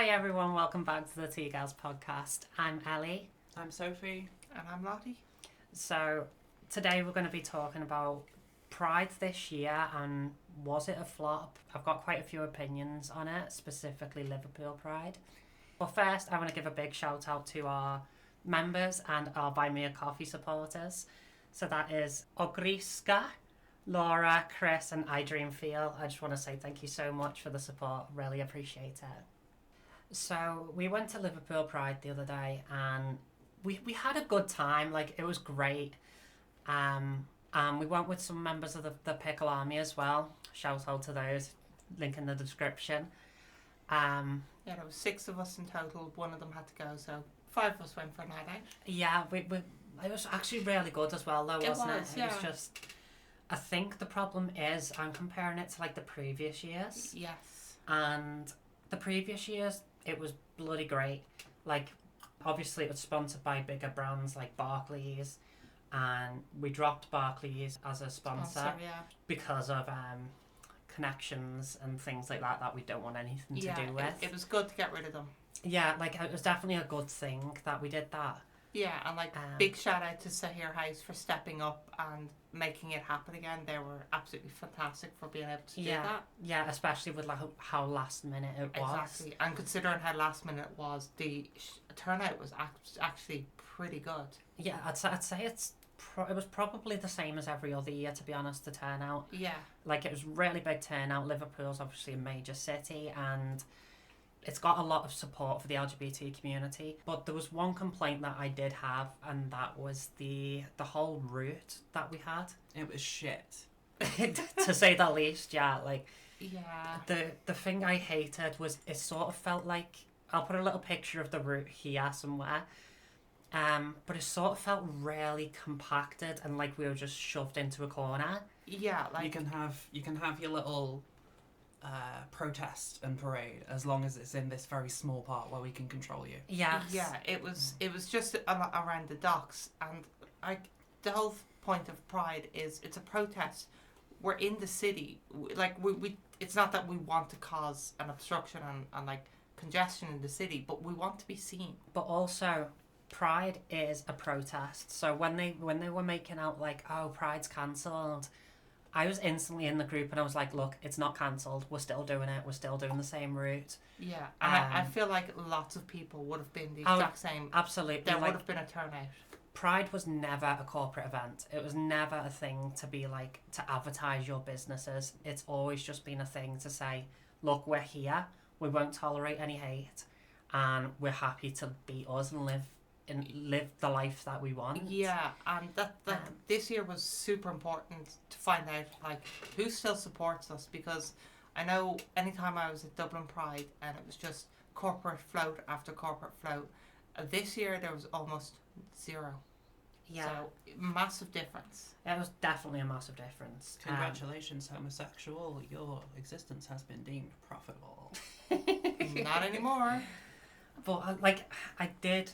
Hi everyone, welcome back to the Trans.Girls.Podcast. I'm Ellie. I'm Sophie. And I'm Lottie. So today we're going to be talking about Pride this year and was it a flop? I've got quite a few opinions on it, specifically Liverpool Pride. But first I want to give a big shout out to our members and our Buy Me a Coffee supporters. So that is Ogriska, Laura, Chris and I Dream Feel. I just want to say thank you so much for the support, really appreciate it. So we went to Liverpool Pride the other day and we had a good time, like it was great. And we went with some members of the Pickle Army as well. Shout out to those, link in the description. Yeah, there was 6 of us in total, one of them had to go, so 5 of us went for a night out. Yeah, it was actually really good as well though, wasn't it? Yeah. It was just, I think the problem is I'm comparing it to like the previous years. Yes. And the previous years, it was bloody great. Like, obviously it was sponsored by bigger brands like Barclays, and we dropped Barclays as a sponsor because of connections and things like that we don't want anything to do with. It was good to get rid of them. Yeah, like it was definitely a good thing that we did that. Yeah, and like big shout out to Sahir House for stepping up and making it happen again. They were absolutely fantastic for being able to do that. Yeah, especially with like how last minute it was. Exactly, and considering how last minute it was, the turnout was actually pretty good. Yeah, I'd say it was probably the same as every other year, to be honest, the turnout. Yeah. Like, it was really big turnout. Liverpool's obviously a major city, and it's got a lot of support for the LGBT community. But there was one complaint that I did have, and that was the whole route that we had. It was shit. To say the least, yeah. Like, yeah. The thing I hated was it sort of felt like, I'll put a little picture of the route here somewhere. But it sort of felt really compacted and like we were just shoved into a corner. Yeah, like you can have your little protest and parade as long as it's in this very small part where we can control you. Yes. Yeah, it was just around the docks, and like the whole point of Pride is it's a protest. We're in the city, like we it's not that we want to cause an obstruction and like congestion in the city, but we want to be seen. But also, Pride is a protest. So when they were making out like, oh, Pride's cancelled, I was instantly in the group and I was like, look, it's not cancelled. We're still doing it. We're still doing the same route. Yeah, and I feel like lots of people would have been the exact same. Absolutely. There would have been a turnout. Pride was never a corporate event. It was never a thing to be like, to advertise your businesses. It's always just been a thing to say, look, we're here. We won't tolerate any hate. And we're happy to be us and live the life that we want. Yeah, and that this year was super important to find out like who still supports us, because I know anytime I was at Dublin Pride and it was just corporate float after corporate float, this year there was almost zero. Yeah. So massive difference. It was definitely a massive difference. Congratulations, homosexual. Your existence has been deemed profitable. Not anymore. But like I did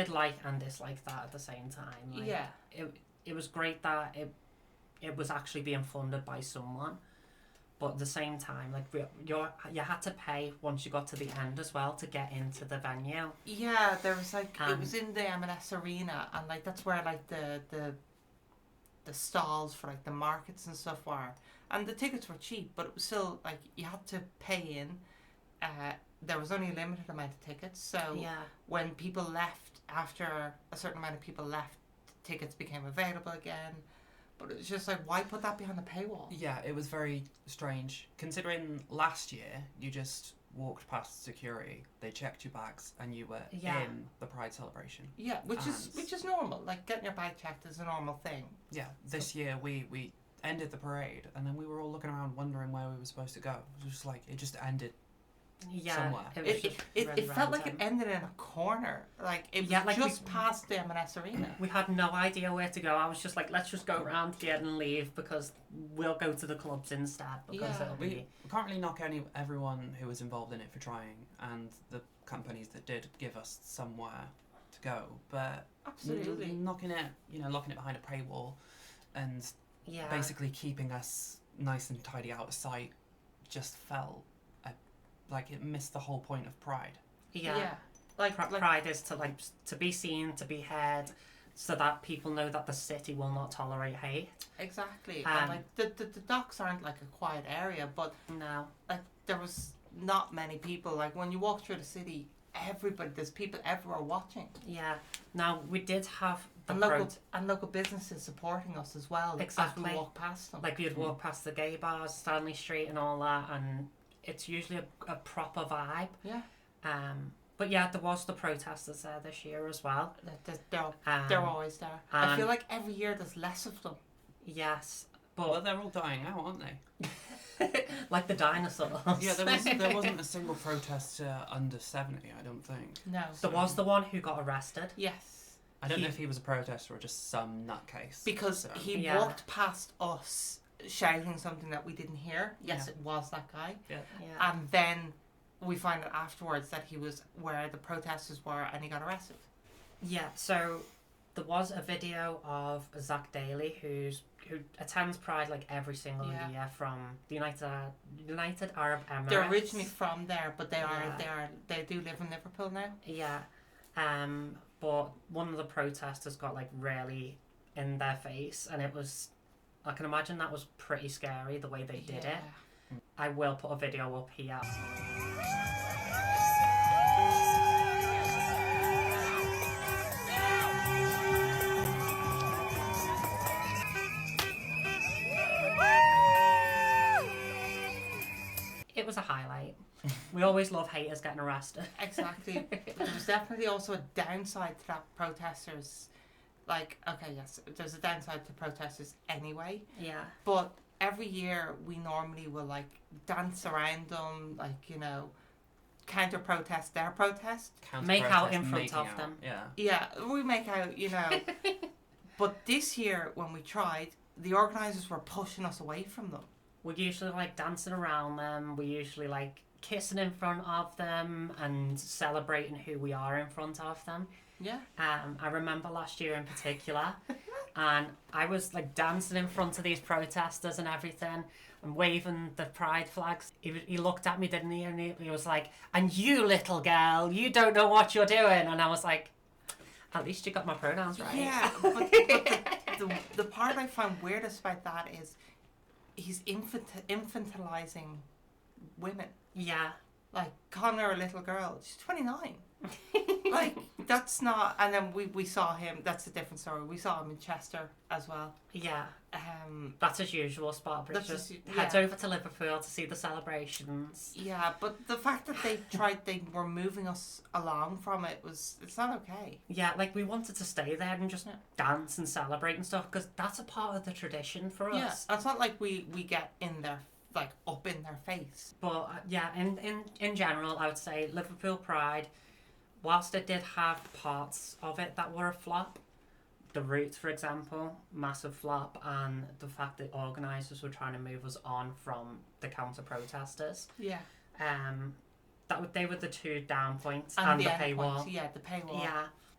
like and dislike that at the same time. Like, yeah. It was great that it was actually being funded by someone, but at the same time, like you had to pay once you got to the end as well to get into the venue. Yeah, there was like it was in the M&S Arena, and like that's where like the stalls for like the markets and stuff were, and the tickets were cheap, but it was still like you had to pay in. There was only a limited amount of tickets, so when people left, after a certain amount of people left, tickets became available again. But it was just like, why put that behind the paywall? Yeah, it was very strange. Considering last year, you just walked past security, they checked your bags, and you were in the Pride celebration. Yeah, which is normal. Like, getting your bag checked is a normal thing. Yeah, this year we ended the parade, and then we were all looking around wondering where we were supposed to go. It was just like, it just ended somewhere. It felt like it ended in a corner. Like it was just past the M&S Arena. We had no idea where to go. I was just like, let's just go around here and leave because we'll go to the clubs instead. Because we can't really knock everyone who was involved in it for trying, and the companies that did give us somewhere to go. But absolutely locking it behind a paywall, and basically keeping us nice and tidy out of sight, just felt like it missed the whole point of Pride. Yeah. Like Pride is to be seen, to be heard, so that people know that the city will not tolerate hate. Exactly. And like the docks aren't like a quiet area, but no, like there was not many people. Like when you walk through the city, there's people everywhere watching. Yeah. Now we did have and local businesses supporting us as well. Exactly. As we walk past them. Like you'd walk past the gay bars, Stanley Street, and all that, and it's usually a proper vibe. Yeah. But yeah, there was the protesters there this year as well. They're always there. I feel like every year there's less of them. Yes, well, they're all dying out, aren't they? Like the dinosaurs. Yeah, there wasn't a single protester under 70, I don't think. No. There was the one who got arrested. Yes. I don't know if he was a protester or just some nutcase. Because he walked past us shouting something that we didn't hear. Yes, it was that guy. Yeah. And then we find out afterwards that he was where the protesters were and he got arrested. Yeah, so there was a video of Zach Daly who attends Pride like every single year from the United Arab Emirates. They're originally from there, but they do live in Liverpool now. Yeah. But one of the protesters got like really in their face, and I can imagine that was pretty scary the way they did it. I will put a video up here. It was a highlight. We always love haters getting arrested. Exactly. There was definitely also a downside to that protesters. Like, okay, yes, there's a downside to protesters anyway. Yeah. But every year we normally will like dance around them, like, you know, counter protest their protest. Make out in front of them. Yeah. Yeah, we make out, you know. But this year when we tried, the organisers were pushing us away from them. We're usually like dancing around them. We're usually like kissing in front of them and celebrating who we are in front of them. Yeah. I remember last year in particular, and I was like dancing in front of these protesters and everything, and waving the pride flags. He looked at me, didn't he? And he was like, "And you little girl, you don't know what you're doing." And I was like, "At least you got my pronouns right." Yeah, but the part I found weirdest about that is he's infantilizing women. Yeah. Like, calling her a little girl. She's 29. Like, that's not... And then we saw him... That's a different story. We saw him in Chester as well. Yeah. That's his usual spot, but just heads over to Liverpool to see the celebrations. Yeah, but the fact that they were moving us along from it it's not okay. Yeah, like we wanted to stay there and just dance and celebrate and stuff, because that's a part of the tradition for us. Yeah, it's not like we get in their, like, up in their face. But in general, I would say Liverpool Pride, whilst it did have parts of it that were a flop, the route, for example, massive flop, and the fact that organisers were trying to move us on from the counter-protesters. Yeah. They were the two down points, and the paywall. Yeah, the paywall.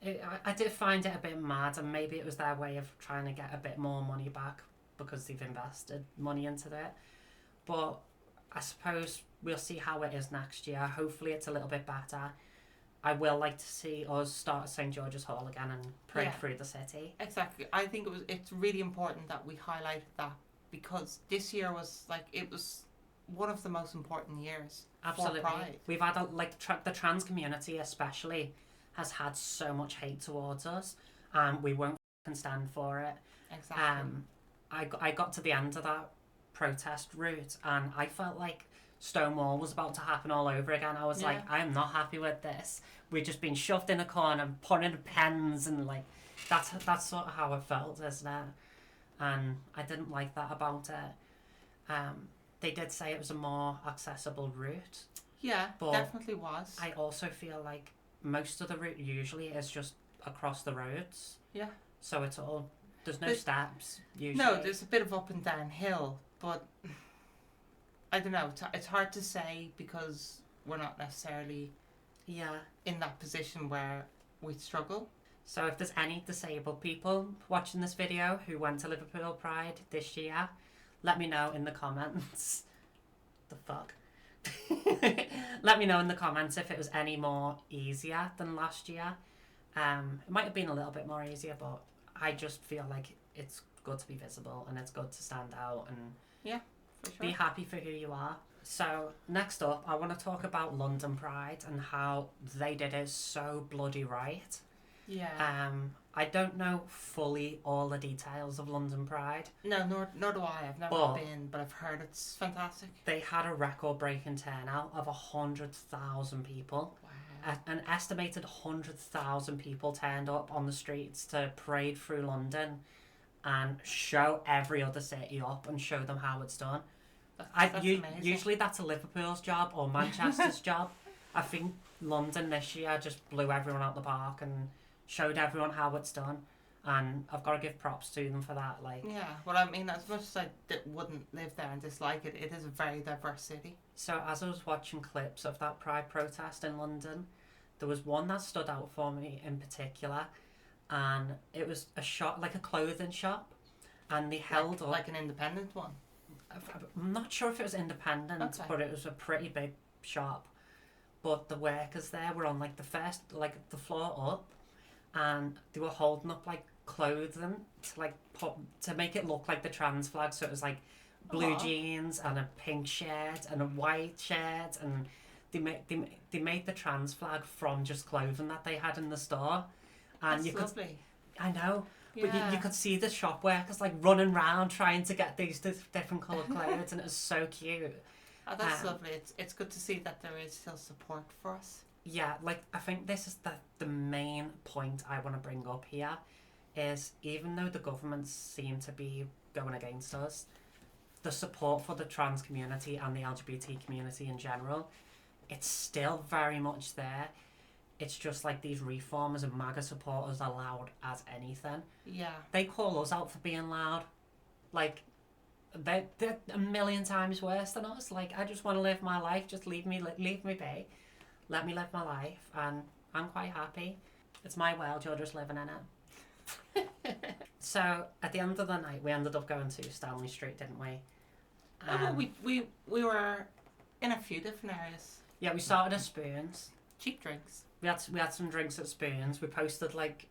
Yeah. I did find it a bit mad, and maybe it was their way of trying to get a bit more money back because they've invested money into it. But I suppose we'll see how it is next year. Hopefully it's a little bit better. I will like to see us start at St. George's Hall again and parade through the city. Exactly. I think it's really important that we highlight that, because this year was one of the most important years. Absolutely. For Pride. We've had the trans community especially has had so much hate towards us, and we won't stand for it. Exactly. I got to the end of that protest route and I felt like Stonewall was about to happen all over again. I was like, I am not happy with this. We've just been shoved in a corner, put in pens, and like that's sort of how it felt, isn't it? And I didn't like that about it. They did say it was a more accessible route. Yeah, but definitely was. I also feel like most of the route usually is just across the roads. Yeah. So there's no steps usually. No, there's a bit of up and down hill, but I don't know. It's hard to say because we're not necessarily in that position where we'd struggle. So if there's any disabled people watching this video who went to Liverpool Pride this year, let me know in the comments. The fuck? Let me know in the comments if it was any more easier than last year. It might have been a little bit more easier, but I just feel like it's good to be visible and it's good to stand out and for sure. be happy for who you are. So next up, I want to talk about London Pride and how they did it so bloody right. Yeah. I don't know fully all the details of London Pride. No, nor do I. I've never been, but I've heard it's fantastic. They had a record-breaking turnout of 100,000 people. Wow. An estimated 100,000 people turned up on the streets to parade through London and show every other city up and show them how it's done. That's amazing. Usually that's a Liverpool's job or Manchester's job. I think London this year just blew everyone out the park and showed everyone how it's done, and I've got to give props to them for that. Like, yeah, well, I mean, as much as I wouldn't live there and dislike it, it is a very diverse city. So as I was watching clips of that Pride protest in London, there was one that stood out for me in particular, and it was a shop, like a clothing shop, and they held up like an independent one. I'm not sure if it was independent, Okay. but it was a pretty big shop. But the workers there were on like the floor up, and they were holding up like clothing to like to make it look like the trans flag. So it was like blue jeans and a pink shirt and a white shirt, and they made the trans flag from just clothing that they had in the store. And That's lovely. I know. Yeah. But you could see the shop workers like running around trying to get these different coloured clothes, and it was so cute. Oh, that's lovely. It's good to see that there is still support for us. Yeah, like I think this is the main point I want to bring up here, is even though the governments seem to be going against us, the support for the trans community and the LGBT community in general, it's still very much there. It's just like these reformers and MAGA supporters are loud as anything. Yeah. They call us out for being loud. Like, they're a million times worse than us. Like, I just want to live my life. Just leave me be. Let me live my life. And I'm quite happy. It's my world. You're just living in it. So, at the end of the night, we ended up going to Stanley Street, didn't we? We were in a few different areas. Yeah, we started at Spoons. Cheap drinks. We had some drinks at Spoons. We posted like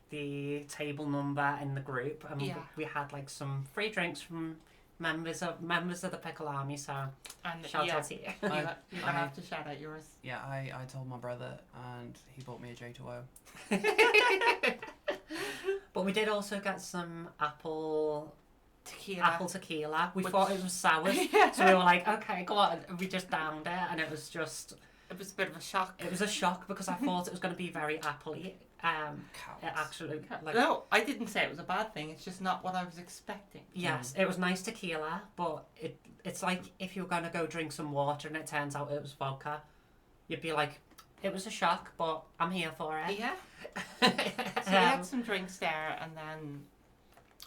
the table number in the group, and we had like some free drinks from members of the Pickle Army. So shout out to you. You're gonna have to shout out yours. Yeah, I told my brother, and he bought me a J2O. But we did also get some apple tequila. We Which- thought it was sour, so we were like, okay, go on. And we just downed it, and it was a bit of a shock. It was a shock because I thought it was going to be very apple-y. It actually, like, no, I didn't say it was a bad thing. It's just not what I was expecting. Yes, it was nice tequila, but it's like if you were going to go drink some water and it turns out it was vodka, you'd be like, it was a shock, but I'm here for it. Yeah. So we had some drinks there, and then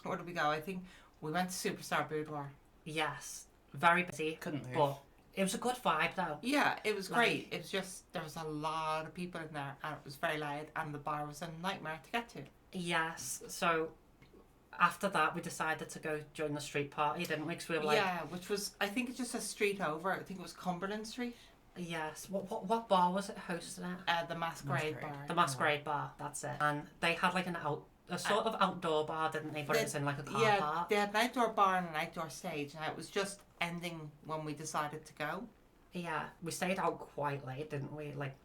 where did we go? I think we went to Superstar Boudoir. Yes, very busy. Couldn't move. But it was a good vibe though. Yeah, it was great. It was just, there was a lot of people in there, and it was very loud, and the bar was a nightmare to get to. Yes, so after that we decided to go join the street party, didn't we? 'Cause we were like, yeah, which was, I think it's just a street over. I think it was Cumberland Street. yes. What bar was it hosting at? The Masquerade Bar. The Masquerade Bar, that's it. And they had like a sort of outdoor bar, didn't they? But it was in like a car park. They had an outdoor bar and an outdoor stage, and it was just ending when we decided to go. Yeah, we stayed out quite late, didn't we? Like,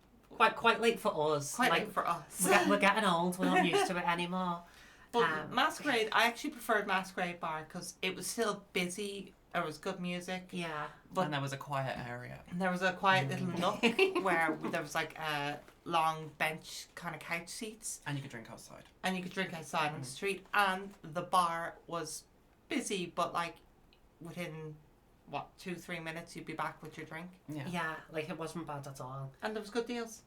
quite late for us. Quite like, late for us. We're getting old. We're not used to it anymore. But Masquerade, I actually preferred Masquerade Bar because it was still busy. There was good music. Yeah. And there was a quiet area. And there was a quiet little nook where there was like a long bench kind of couch seats. And you could drink outside. And you could drink outside on the street. And the bar was busy, but like within, 2-3 minutes you'd be back with your drink. Yeah, like it wasn't bad at all. And there was good deals.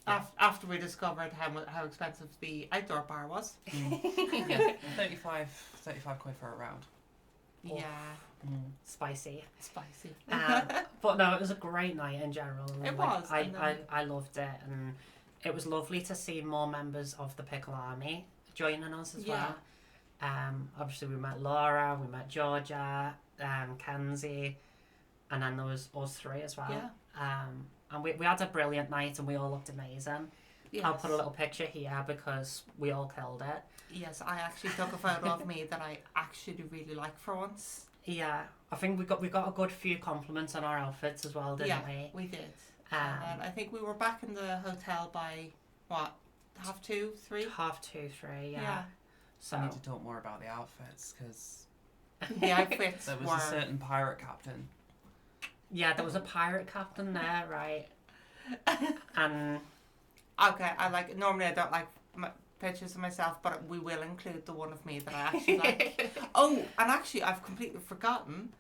Yeah. After we discovered how expensive the outdoor bar was. Yeah, 35 quid for a round. Yeah. Spicy. Spicy. But no, it was a great night in general. It was. I loved it, and it was lovely to see more members of the Pickle Army joining us as well. Obviously we met Laura, we met Georgia, Kenzie, and then there was us three as well. Yeah. And we had a brilliant night and we all looked amazing. Yes. I'll put a little picture here because we all killed it. Yes, I actually took a photo of me that I actually really like for once. Yeah, I think we got a good few compliments on our outfits as well, didn't we? Yeah, we did. And I think we were back in the hotel by, what, 2:30, 3? 2:30, 3, yeah. Yeah. So I need to talk more about the outfits, because the outfits there was were... a certain pirate captain. Yeah, there was a pirate captain there, right? And... Okay, normally I don't like pictures of myself, but we will include the one of me that I actually like. Oh, and actually I've completely forgotten,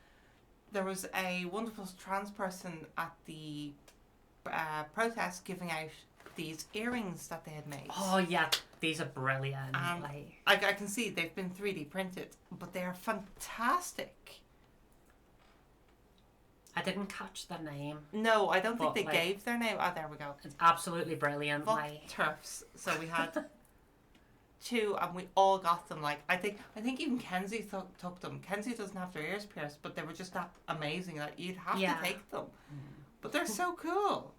there was a wonderful trans person at the protest giving out these earrings that they had made. Oh yeah, these are brilliant. I can see they've been 3D printed, but they are fantastic. I didn't catch their name. No, I don't think they gave their name. Oh, there we go. It's absolutely brilliant. Turfs. So we had 2, and we all got them. I think even Kenzie took them. Kenzie doesn't have their ears pierced, but they were just that amazing that you'd have to take them. But they're so cool.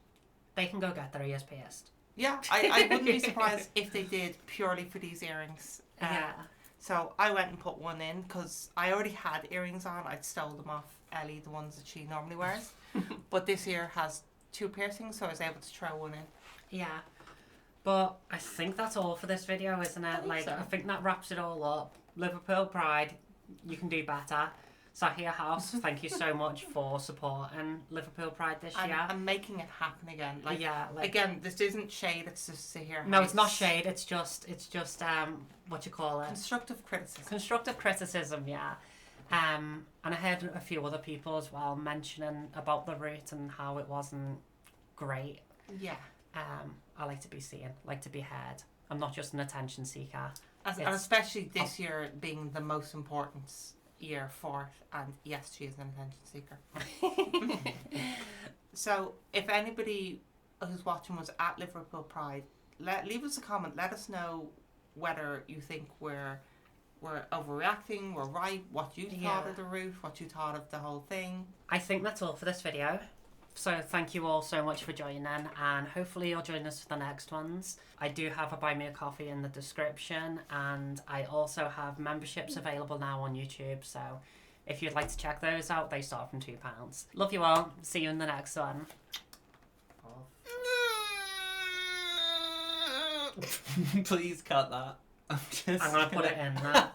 They can go get their ears pierced. Yeah, I wouldn't be surprised if they did purely for these earrings. Yeah. So I went and put one in because I already had earrings on. I'd stole them off Ellie, the ones that she normally wears. But this ear has 2 piercings, so I was able to throw one in. Yeah. But I think that's all for this video, isn't it? I think that wraps it all up. Liverpool Pride, you can do better. Sahia House, thank you so much for supporting Liverpool Pride this year. And making it happen again. Again, this isn't shade, it's just Sahia House. No, it's not shade, it's just what you call it? Constructive criticism. Constructive criticism, yeah. And I heard a few other people as well mentioning about the route and how it wasn't great. Yeah. I like to be seen, like to be heard. I'm not just an attention seeker. And especially this year being the most important year for it, and yes, she is an attention seeker. So if anybody who's watching was at Liverpool Pride, leave us a comment. Let us know whether you think we're overreacting, we're right, what you thought of the route, what you thought of the whole thing. I think that's all for this video. So thank you all so much for joining, and hopefully you'll join us for the next ones. I do have a Buy Me a Coffee in the description, and I also have memberships available now on YouTube, so if you'd like to check those out, they start from £2. Love you all. See you in the next one. Please cut that. I'm going to put it in there.